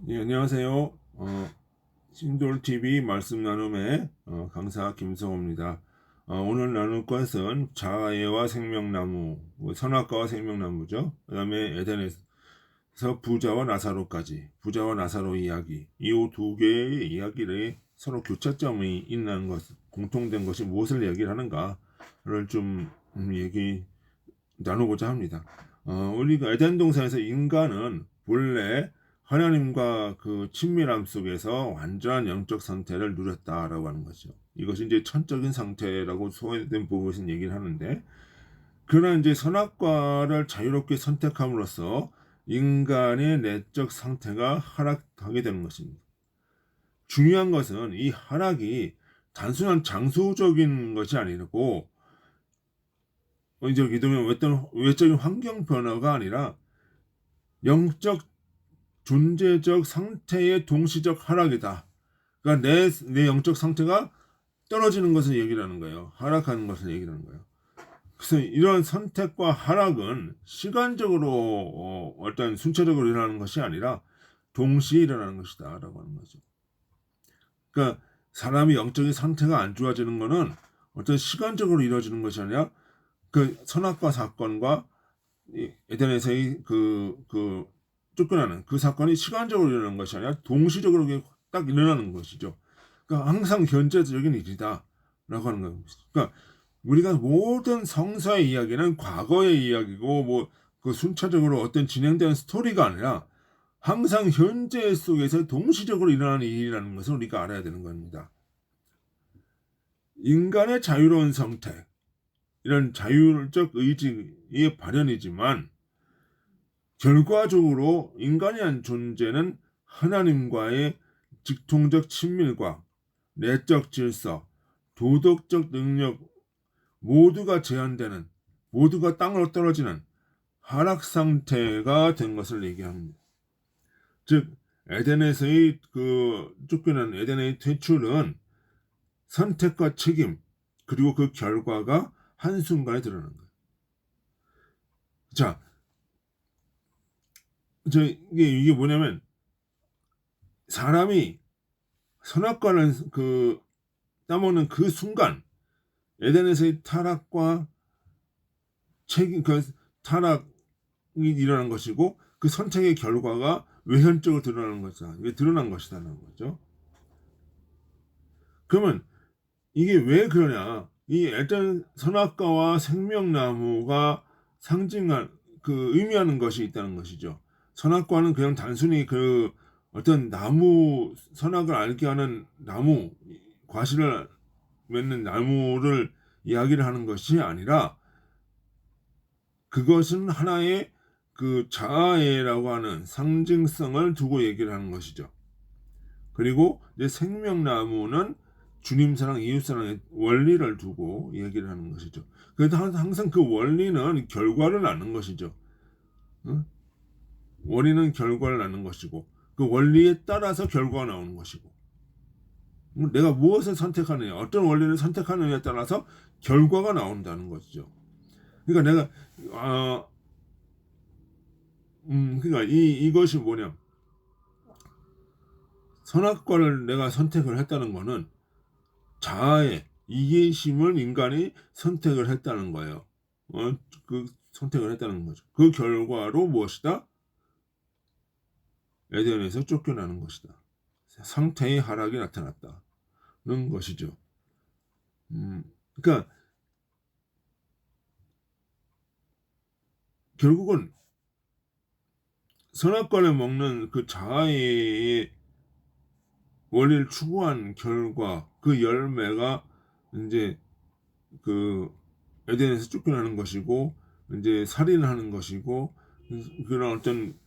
예, 안녕하세요. 신돌TV 말씀 나눔의 강사 김성호입니다. 오늘 나눌 것은 자아와 생명나무, 뭐 선악과와 생명나무죠. 그 다음에 에덴에서 부자와 나사로까지, 부자와 나사로 이야기, 이 두 개의 이야기를 서로 교차점이 있는 것, 공통된 것이 무엇을 얘기를 하는가를 좀 얘기 나누고자 합니다. 우리가 에덴 동산에서 인간은 본래 하나님과 그 친밀함 속에서 완전한 영적 상태를 누렸다라고 하는 거죠. 이것이 이제 천적인 상태라고 소개된 부분에서 얘기를 하는데, 그러나 이제 선악과를 자유롭게 선택함으로써 인간의 내적 상태가 하락하게 되는 것입니다. 중요한 것은 이 하락이 단순한 장소적인 것이 아니고 이제 어떤 외적인 환경 변화가 아니라 영적 존재적 상태의 동시적 하락이다. 그러니까 내 영적 상태가 떨어지는 것을 얘기를 하는 거예요. 하락하는 것을 얘기를 하는 거예요. 그래서 이런 선택과 하락은 시간적으로 어떤 순차적으로 일어나는 것이 아니라 동시에 일어나는 것이다 라고 하는 거죠. 그러니까 사람이 영적인 상태가 안 좋아지는 것은 어떤 시간적으로 이루어지는 것이 아니라 그 선악과 사건과 에덴에서의 쫓겨나는 그 사건이 시간적으로 일어나는 것이 아니라 동시적으로 딱 일어나는 것이죠. 그러니까 항상 현재적인 일이다라고 하는 거예요. 그러니까 우리가 모든 성서의 이야기는 과거의 이야기고 뭐 그 순차적으로 어떤 진행되는 스토리가 아니라 항상 현재 속에서 동시적으로 일어나는 일이라는 것을 우리가 알아야 되는 겁니다. 인간의 자유로운 선택, 이런 자율적 의지의 발현이지만 결과적으로 인간이 한 존재는 하나님과의 직통적 친밀과 내적 질서, 도덕적 능력 모두가 제한되는, 모두가 땅으로 떨어지는 하락 상태가 된 것을 얘기합니다. 즉 에덴에서의 쫓겨난 에덴의 퇴출은 선택과 책임 그리고 그 결과가 한순간에 드러난 거예요. 자, 이게 뭐냐면 사람이 선악과를 따먹는 그 순간 에덴에서의 타락과 책임 타락이 일어난 것이고 그 선택의 결과가 외현적으로 드러나는 것이다. 이게 드러난 것이다라는 거죠. 그러면 이게 왜 그러냐? 이 에덴 선악과와 생명나무가 상징한 의미하는 것이 있다는 것이죠. 선악과는 그냥 단순히 어떤 나무 선악을 알게 하는 나무 과실을 맺는 나무를 이야기를 하는 것이 아니라 그것은 하나의 자아애라고 하는 상징성을 두고 얘기를 하는 것이죠. 그리고 이제 생명나무는 주님 사랑, 이웃 사랑의 원리를 두고 얘기를 하는 것이죠. 그래도 항상 그 원리는 결과를 낳는 것이죠. 응? 원리는 결과를 낳는 것이고 그 원리에 따라서 결과가 나오는 것이고 내가 무엇을 선택하느냐, 어떤 원리를 선택하느냐에 따라서 결과가 나온다는 것이죠. 그러니까 내가 그러니까 이것이 뭐냐? 선악과를 내가 선택을 했다는 것은 자아의 이기심을 인간이 선택을 했다는 거예요. 선택을 했다는 거죠. 그 결과로 무엇이다? 에덴에서 쫓겨나는 것이다. 상태의 하락이 나타났다는 것이죠. 그러니까 결국은 선악과를 먹는 그 자아의 원리를 추구한 결과 그 열매가 이제 에덴에서 쫓겨나는 것이고 이제 살인하는 것이고 그런 어떤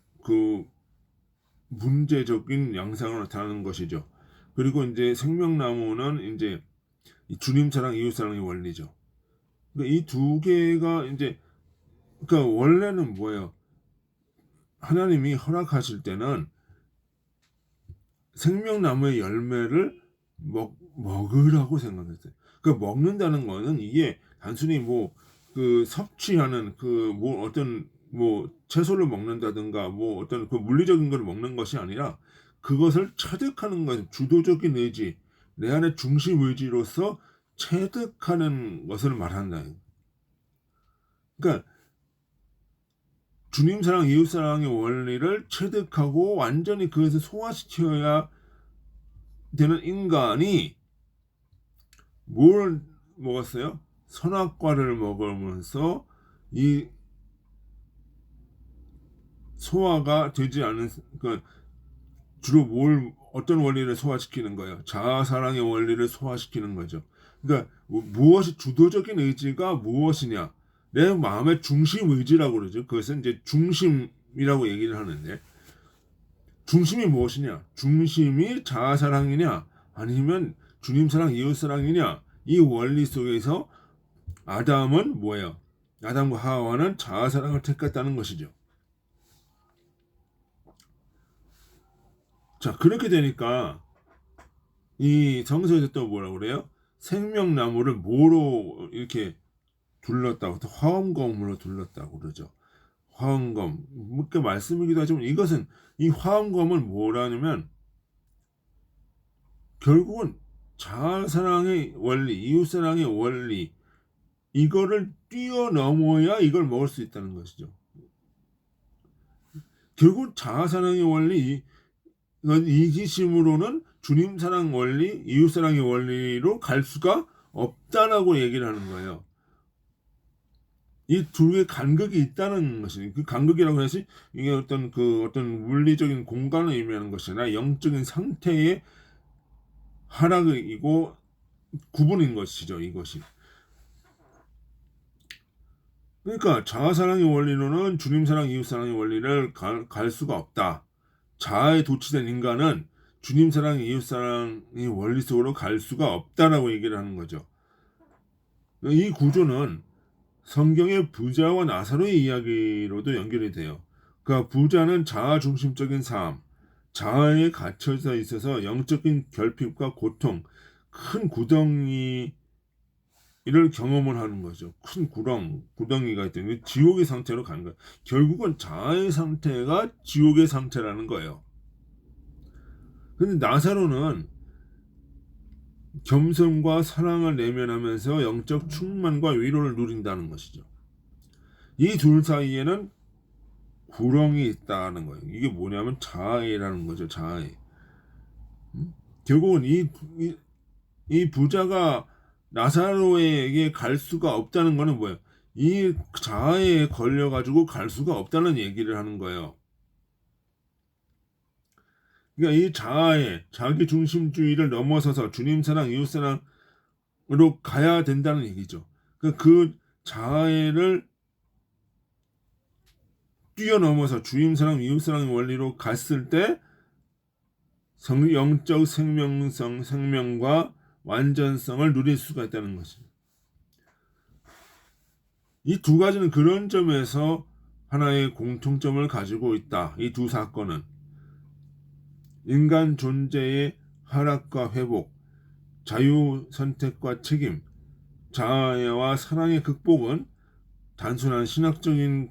문제적인 양상을 나타내는 것이죠. 그리고 이제 생명나무는 이제 주님 사랑, 이웃 사랑의 원리죠. 그러니까 이 두 개가 이제 그러니까 원래는 뭐예요? 하나님이 허락하실 때는 생명나무의 열매를 먹으라고 생각했어요. 먹는다는 거는 이게 단순히 섭취하는 어떤 뭐 채소를 먹는다든가 뭐 어떤 그 물리적인 걸 먹는 것이 아니라 그것을 체득하는 것, 주도적인 의지, 내 안의 중심 의지로서 체득하는 것을 말한다. 그러니까 주님 사랑, 이웃 사랑의 원리를 체득하고 완전히 그것을 소화시켜야 되는 인간이 뭘 먹었어요? 선악과를 먹으면서 이 소화가 되지 않은, 그러니까 주로 어떤 원리를 소화시키는 거예요? 자아사랑의 원리를 소화시키는 거죠. 그러니까 무엇이 주도적인 의지가 무엇이냐? 내 마음의 중심 의지라고 그러죠. 그것은 이제 중심이라고 얘기를 하는데, 중심이 무엇이냐? 중심이 자아사랑이냐? 아니면 주님 사랑, 이웃 사랑이냐? 이 원리 속에서 아담은 뭐예요? 아담과 하와는 자아사랑을 택했다는 것이죠. 자, 그렇게 되니까 이 성서에서 또 뭐라고 그래요? 생명나무를 뭐로 이렇게 둘렀다고, 화엄검으로 둘렀다고 그러죠. 화엄검. 묻게 말씀이기도 하지만 이것은, 이 화엄검을 뭐라냐면 결국은 자아사랑의 원리, 이웃사랑의 원리, 이거를 뛰어넘어야 이걸 먹을 수 있다는 것이죠. 결국 자아사랑의 원리, 이기심으로는 주님 사랑 원리, 이웃 사랑의 원리로 갈 수가 없다라고 얘기를 하는 거예요. 이 둘의 간극이 있다는 것이, 그 간극이라고 해서 이게 어떤 물리적인 공간을 의미하는 것이 아니라 영적인 상태의 하락이고 구분인 것이죠, 이것이. 그러니까 자아사랑의 원리로는 주님 사랑, 이웃 사랑의 원리를 갈 수가 없다. 자아에 도취된 인간은 주님 사랑, 이웃 사랑의 원리 속으로 갈 수가 없다라고 얘기를 하는 거죠. 이 구조는 성경의 부자와 나사로의 이야기로도 연결이 돼요. 그러니까 부자는 자아 중심적인 삶, 자아에 갇혀져 있어서 영적인 결핍과 고통, 큰 구덩이를 경험을 하는 거죠. 큰 구덩이가 있더니 지옥의 상태로 가는 거예요. 결국은 자아의 상태가 지옥의 상태라는 거예요. 근데 나사로는 겸손과 사랑을 내면하면서 영적 충만과 위로를 누린다는 것이죠. 이 둘 사이에는 구렁이 있다는 거예요. 이게 뭐냐면 자아라는 거죠. 자아. 결국은 이 부자가 나사로에게 갈 수가 없다는 거는 뭐예요? 이 자아에 걸려가지고 갈 수가 없다는 얘기를 하는 거예요. 그러니까 이 자아에 자기 중심주의를 넘어서서 주님 사랑, 이웃 사랑으로 가야 된다는 얘기죠. 그러니까 그 자아를 뛰어넘어서 주님 사랑, 이웃 사랑의 원리로 갔을 때 영적 생명과 완전성을 누릴 수가 있다는 것입니다. 이 두 가지는 그런 점에서 하나의 공통점을 가지고 있다. 이 두 사건은 인간 존재의 하락과 회복, 자유 선택과 책임, 자아와 사랑의 극복은 단순한 신학적인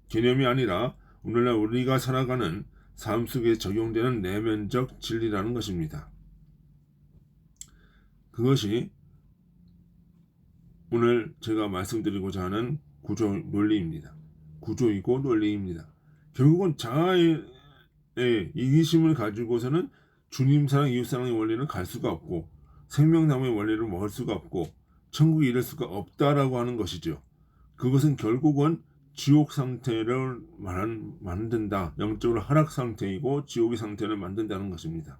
개념이 아니라 오늘날 우리가 살아가는 삶 속에 적용되는 내면적 진리라는 것입니다. 그것이 오늘 제가 말씀드리고자 하는 구조이고 논리입니다. 결국은 자아의 이기심을 가지고서는 주님 사랑, 이웃 사랑의 원리는 갈 수가 없고 생명나무의 원리를 먹을 수가 없고 천국에 이를 수가 없다라고 하는 것이죠. 그것은 결국은 지옥 상태를 만든다. 영적으로 하락 상태이고 지옥의 상태를 만든다는 것입니다.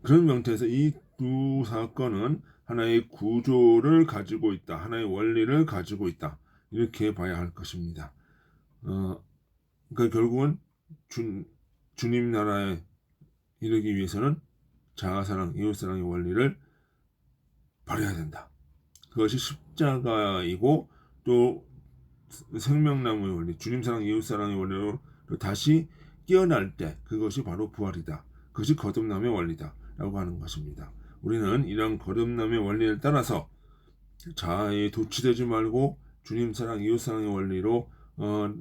그런 명태에서 이 두 사건은 하나의 구조를 가지고 있다. 하나의 원리를 가지고 있다. 이렇게 봐야 할 것입니다. 그러니까 결국은 주님 나라에 이르기 위해서는 자아사랑, 이웃사랑의 원리를 발휘해야 된다. 그것이 십자가이고 또 생명나무의 원리, 주님 사랑, 이웃 사랑의 원리로 다시 깨어날 때 그것이 바로 부활이다. 그것이 거듭남의 원리다. 라고 하는 것입니다. 우리는 이런 거듭남의 원리를 따라서 자아에 도취되지 말고 주님 사랑, 이웃 사랑의 원리로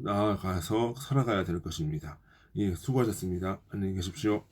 나아가서 살아가야 될 것입니다. 예, 수고하셨습니다. 안녕히 계십시오.